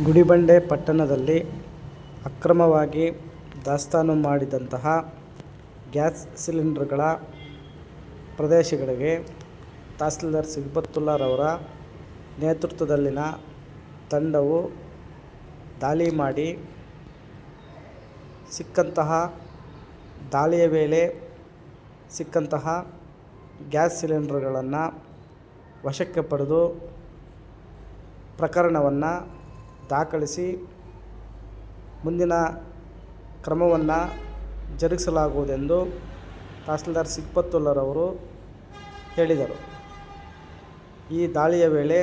ಗುಡಿಬಂಡೆ ಪಟ್ಟಣದಲ್ಲಿ ಅಕ್ರಮವಾಗಿ ದಾಸ್ತಾನು ಮಾಡಿದಂತಹ ಗ್ಯಾಸ್ ಸಿಲಿಂಡರ್ಗಳ ಪ್ರದೇಶಗಳಿಗೆ ತಹಸೀಲ್ದಾರ್ ಸಿಗ್ಬತ್ತುಲ್ಲಾರವರ ನೇತೃತ್ವದಲ್ಲಿನ ತಂಡವು ದಾಳಿ ಮಾಡಿ ದಾಳಿಯ ವೇಳೆ ಸಿಕ್ಕಂತಹ ಗ್ಯಾಸ್ ಸಿಲಿಂಡರ್ಗಳನ್ನು ವಶಕ್ಕೆ ಪಡೆದು ಪ್ರಕರಣವನ್ನು ದಾಖಲಿಸಿ ಮುಂದಿನ ಕ್ರಮವನ್ನು ಜರುಗಿಸಲಾಗುವುದೆಂದು ತಹಸೀಲ್ದಾರ್ ಸಿಗ್ಬತ್ತುಲ್ಲಾರವರು ಹೇಳಿದರು. ಈ ದಾಳಿಯ ವೇಳೆ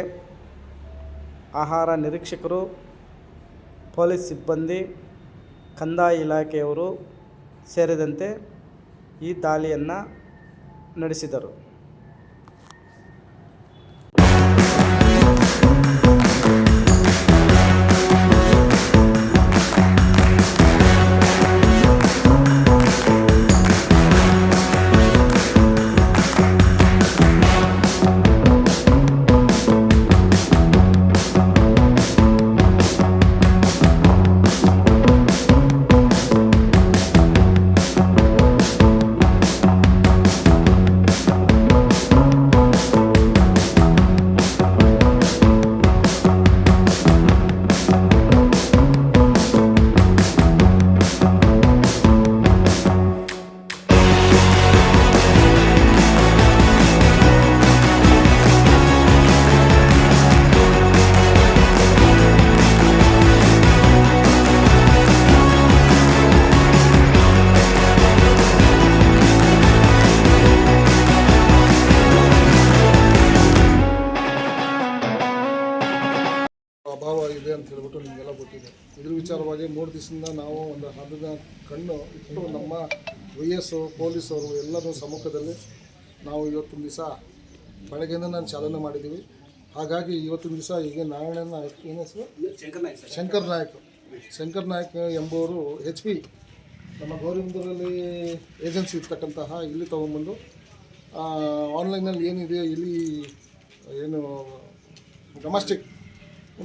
ಆಹಾರ ನಿರೀಕ್ಷಕರು, ಪೊಲೀಸ್ ಸಿಬ್ಬಂದಿ, ಕಂದಾಯ ಇಲಾಖೆಯವರು ಸೇರಿದಂತೆ ಈ ದಾಳಿಯನ್ನು ನಡೆಸಿದರು. ಅಭಾವ ಇದೆ ಅಂತ ಹೇಳ್ಬಿಟ್ಟು ನಿಮಗೆಲ್ಲ ಗೊತ್ತಿದೆ. ಇದ್ರ ವಿಚಾರವಾಗಿ 3 ದಿವಸದಿಂದ ನಾವು ಒಂದು ಹದ್ದಿನ ಕಣ್ಣು ಇಟ್ಟು ನಮ್ಮ VS ಪೊಲೀಸವರು ಎಲ್ಲರ ಸಮ್ಮುಖದಲ್ಲಿ ನಾವು ಇವತ್ತಿನ ದಿವಸ ಬೆಳಗ್ಗೆಯಿಂದ ನಾನು ಚಾಲನೆ ಮಾಡಿದ್ದೀವಿ. ಹಾಗಾಗಿ ಇವತ್ತಿನ ದಿವಸ ಈಗ ನಾರಾಯಣ ನಾಯಕ್ ಏನು ಹೆಸರು ಶಂಕರ್ ನಾಯಕ್ ಎಂಬುವರು HP ನಮ್ಮ ಗೌರಿಬಿದೂರಲ್ಲಿ ಏಜೆನ್ಸಿ ಇರ್ತಕ್ಕಂತಹ ಇಲ್ಲಿ ತೊಗೊಂಬಂದು ಆನ್ಲೈನಲ್ಲಿ ಏನಿದೆ ಇಲ್ಲಿ ಏನು ಡೊಮೆಸ್ಟಿಕ್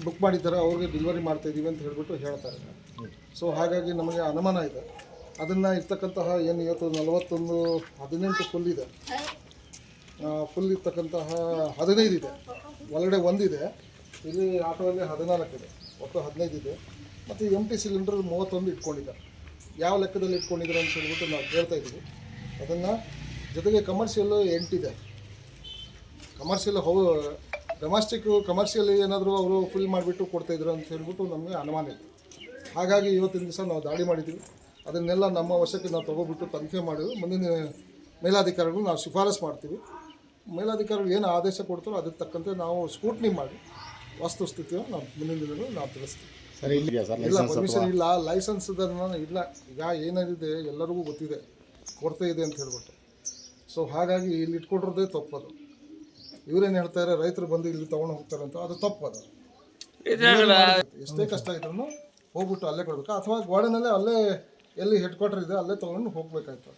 ಬುಕ್ ಮಾಡಿದ್ದಾರೆ, ಅವ್ರಿಗೆ ಡೆಲಿವರಿ ಮಾಡ್ತಾಯಿದ್ದೀವಿ ಅಂತ ಹೇಳ್ಬಿಟ್ಟು ಹೇಳ್ತಾ ಇದ್ದಾರೆ. ಸೊ ಹಾಗಾಗಿ ನಮಗೆ ಅನುಮಾನ ಇದೆ. ಅದನ್ನು ಇರ್ತಕ್ಕಂತಹ ಏನು ಇವತ್ತು 18 ಫುಲ್ ಇದೆ, ಫುಲ್ ಇರ್ತಕ್ಕಂತಹ 15 ಇದೆ, ಒಳಗಡೆ ಒಂದಿದೆ, ಇಲ್ಲಿ ಆಟೋದಲ್ಲಿ 14 ಇದೆ, ಒಟ್ಟು 15 ಇದೆ. ಮತ್ತು ಎಂಟಿ ಸಿಲಿಂಡರ್ 31 ಇಟ್ಕೊಂಡಿದ್ದಾರೆ. ಯಾವ ಲೆಕ್ಕದಲ್ಲಿ ಇಟ್ಕೊಂಡಿದ್ದಾರೆ ಅಂತ ಹೇಳ್ಬಿಟ್ಟು ನಾವು ಕೇಳ್ತಾ ಇದ್ದೀವಿ. ಅದನ್ನು ಜೊತೆಗೆ ಕಮರ್ಷಿಯಲ್ಲು 8 ಇದೆ. ಕಮರ್ಷಿಯಲ್ ಕಮರ್ಷಿಯಲ್ ಏನಾದರೂ ಅವರು ಫಿಲ್ ಮಾಡಿಬಿಟ್ಟು ಕೊಡ್ತಾಯಿದ್ರು ಅಂತ ಹೇಳ್ಬಿಟ್ಟು ನಮಗೆ ಅನುಮಾನ ಇದೆ. ಹಾಗಾಗಿ ಇವತ್ತಿನ ದಿವಸ ನಾವು ದಾಳಿ ಮಾಡಿದ್ದೀವಿ. ಅದನ್ನೆಲ್ಲ ನಮ್ಮ ವಶಕ್ಕೆ ನಾವು ತೊಗೊಬಿಟ್ಟು ತನಿಖೆ ಮಾಡಿದ್ವಿ. ಮುಂದಿನ ಮೇಲಾಧಿಕಾರಿಗಳು ನಾವು ಶಿಫಾರಸು ಮಾಡ್ತೀವಿ. ಮೇಲಾಧಿಕಾರಿಗಳು ಏನು ಆದೇಶ ಕೊಡ್ತಾರೋ ಅದಕ್ಕೆ ತಕ್ಕಂತೆ ನಾವು ಸ್ಕ್ರೂಟ್ನಿ ಮಾಡಿ ವಸ್ತುಸ್ಥಿತಿಯನ್ನು ನಾವು ಮುಂದಿನ ದಿನಗಳು ನಾವು ತಿಳಿಸ್ತೀವಿ. ಇಲ್ಲ ಪರ್ಮಿಷನ್ ಇಲ್ಲ, ಲೈಸೆನ್ಸ್ ಇಲ್ಲ. ಈಗ ಏನಾಗಿದೆ ಎಲ್ಲರಿಗೂ ಗೊತ್ತಿದೆ, ಕೊರತೆ ಇದೆ ಅಂತ ಹೇಳ್ಬಿಟ್ಟು. ಸೊ ಹಾಗಾಗಿ ಇಲ್ಲಿ ಇಟ್ಕೊಂಡಿರೋದೇ ತಪ್ಪದು. ಇವರೇನು ಹೇಳ್ತಾರೆ, ರೈತರು ಬಂದು ಇಲ್ಲಿ ತೊಗೊಂಡು ಹೋಗ್ತಾರೆ ಅಂತ, ಅದು ತಪ್ಪದು. ಎಷ್ಟೇ ಕಷ್ಟ ಇದ್ರೂ ಹೋಗ್ಬಿಟ್ಟು ಅಲ್ಲೇ ಕೊಡ್ಬೇಕು, ಅಥವಾ ಗೋಡನಲ್ಲೇ ಅಲ್ಲೇ ಎಲ್ಲಿ ಹೆಡ್ ಕ್ವಾರ್ಟರ್ ಇದೆ ಅಲ್ಲೇ ತೊಗೊಂಡು ಹೋಗ್ಬೇಕಾಯ್ತು.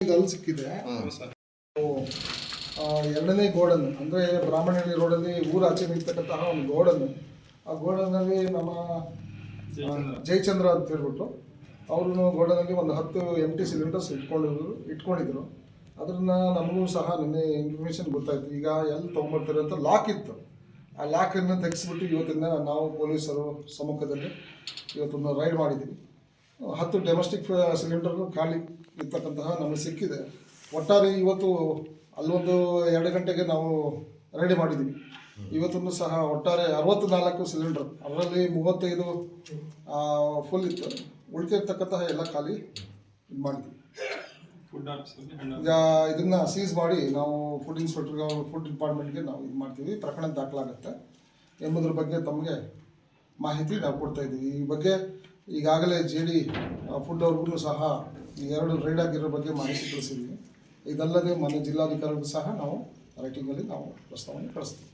ಈಗ ಅಲ್ಲಿ ಸಿಕ್ಕಿದೆ 2ನೇ ಗೋಡನ್ ಅಂದರೆ ಬ್ರಾಹ್ಮಣಹಳ್ಳಿ ರೋಡಲ್ಲಿ ಊರಾಚೆ ನಿಲ್ತಕ್ಕಂತಹ ಒಂದು ಗೋಡನ್. ಆ ಗೋಡನಲ್ಲಿ ನಮ್ಮ ಜಯಚಂದ್ರ ಅಂತ ಹೇಳ್ಬಿಟ್ಟು ಅವರು ಗೋಡನಲ್ಲಿ ಒಂದು 10 ಎಂಟಿ ಸಿಲಿಂಡರ್ಸ್ ಇಟ್ಕೊಂಡಿದ್ರು. ಅದನ್ನು ನಮಗೂ ಸಹ ನಿನ್ನೆ ಇನ್ಫಾರ್ಮೇಷನ್ ಗೊತ್ತಾಯಿತು. ಈಗ ಎಲ್ಲಿ ತೊಗೊಂಬರ್ತಾರೆ ಅಂತ ಲಾಕ್ ಇತ್ತು. ಆ ಲಾಕನ್ನು ತೆಗೆಸ್ಬಿಟ್ಟು ಇವತ್ತಿನ ನಾವು ಪೊಲೀಸರು ಸಮ್ಮುಖದಲ್ಲಿ ಇವತ್ತೊಂದು ರೈಡ್ ಮಾಡಿದ್ದೀವಿ. 10 ಡೊಮೆಸ್ಟಿಕ್ ಸಿಲಿಂಡರ್ಗಳು ಖಾಲಿ ಇರ್ತಕ್ಕಂತಹ ನಮಗೆ ಸಿಕ್ಕಿದೆ. ಒಟ್ಟಾರೆ ಇವತ್ತು ಅಲ್ಲೊಂದು 2 ಗಂಟೆಗೆ ನಾವು ರೆಡಿ ಮಾಡಿದ್ದೀವಿ. ಇವತ್ತನ್ನು ಸಹ ಒಟ್ಟಾರೆ 64 ಸಿಲಿಂಡರ್, ಅದರಲ್ಲಿ 35 ಫುಲ್ ಇತ್ತು. ಉಳಿದಿರ್ತಕ್ಕಂತಹ ಎಲ್ಲ ಖಾಲಿ ಇದು ಮಾಡಿದ್ದೀವಿ. ಈಗ ಇದನ್ನು ಸೀಸ್ ಮಾಡಿ ನಾವು ಫುಡ್ ಇನ್ಸ್ಪೆಕ್ಟರ್ಗೆ, ಫುಡ್ ಡಿಪಾರ್ಟ್ಮೆಂಟ್ಗೆ ನಾವು ಇದು ಮಾಡ್ತೀವಿ. ಪ್ರಕರಣ ದಾಖಲಾಗುತ್ತೆ ಎಂಬುದ್ರ ಬಗ್ಗೆ ತಮಗೆ ಮಾಹಿತಿ ನಾವು ಕೊಡ್ತಾ ಇದ್ದೀವಿ. ಈ ಬಗ್ಗೆ ಈಗಾಗಲೇ JD ಫುಡ್ ಅವ್ರಿಗೂ ಸಹ 2 ರೈಡ್ ಆಗಿರೋ ಬಗ್ಗೆ ಮಾಹಿತಿ ತಿಳಿಸಿದ್ದೀವಿ. ಇದಲ್ಲದೆ ಮನೆ ಜಿಲ್ಲಾಧಿಕಾರಿಗೂ ಸಹ ನಾವು ರೈಟಿಂಗಲ್ಲಿ ನಾವು ಪ್ರಸ್ತಾವನೆ ಕಳಿಸ್ತೀವಿ.